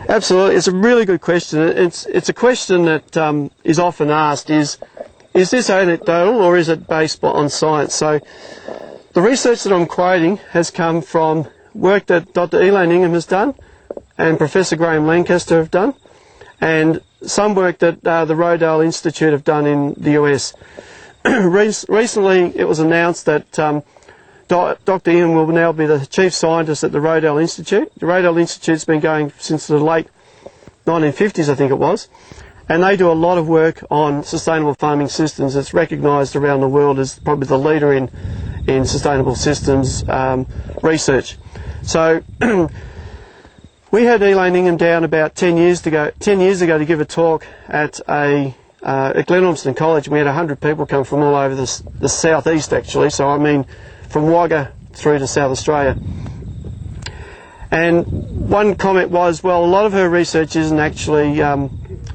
Absolutely, it's a really good question. It's a question that is often asked: is this anecdotal or is it based on science? So, the research that I'm quoting has come from work that Dr Elaine Ingham has done, and Professor Graham Lancaster have done, and some work that the Rodale Institute have done in the US. Recently, it was announced that Dr Ingham will now be the chief scientist at the Rodale Institute. The Rodale Institute's been going since the late 1950s, I think it was, and they do a lot of work on sustainable farming systems. It's recognised around the world as probably the leader in sustainable systems research. So we had Elaine Ingham down about 10 years ago to give a talk at Glenormston College. We had 100 people come from all over the southeast, actually, so I mean from Wagga through to South Australia. And one comment was, well, a lot of her research isn't actually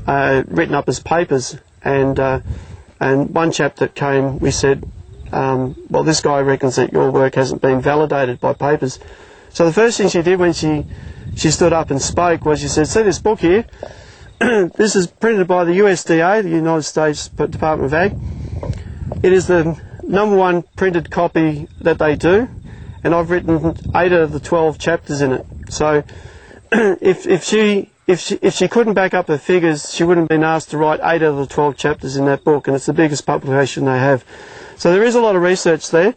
written up as papers, and one chap that came, we said, well, this guy reckons that your work hasn't been validated by papers. So the first thing she did when she stood up and spoke was she said, see this book here? This is printed by the USDA, the United States Department of Ag. It is the #1 printed copy that they do, and I've written 8 of the 12 chapters in it. So if she couldn't back up her figures, she wouldn't have been asked to write 8 of the 12 chapters in that book, and it's the biggest publication they have. So there is a lot of research there.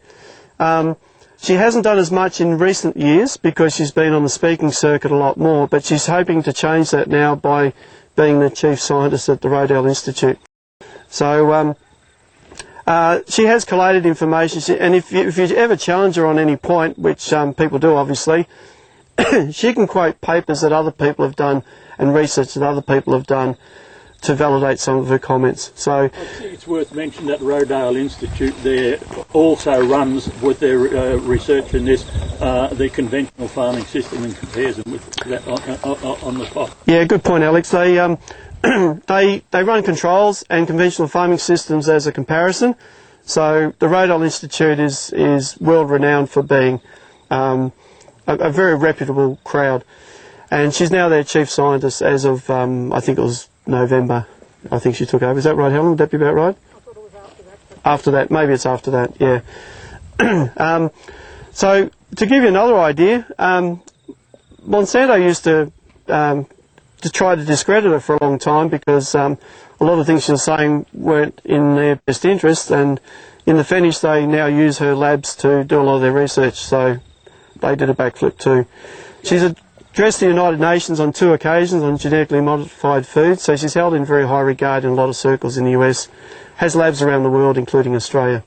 She hasn't done as much in recent years because she's been on the speaking circuit a lot more, but she's hoping to change that now by being the chief scientist at the Rodale Institute. So she has collated information, and if you ever challenge her on any point, which people do obviously, she can quote papers that other people have done and research that other people have done to validate some of her comments. So I think it's worth mentioning that Rodale Institute there also runs with their research in this the conventional farming system and compares them with that on the top. Yeah, good point, Alex. They they run controls and conventional farming systems as a comparison. So the Rodale Institute is world renowned for being a very reputable crowd, and she's now their chief scientist as of I think it was November. I think she took over. Is that right, Helen? Would that be about right? I thought it was after that. After that, maybe it's after that. Yeah. So to give you another idea, Monsanto used to try to discredit her for a long time because a lot of things she was saying weren't in their best interest, and in the finish they now use her labs to do a lot of their research, so they did a backflip too. She's addressed the United Nations on 2 occasions on genetically modified foods, so she's held in very high regard in a lot of circles in the US, has labs around the world including Australia.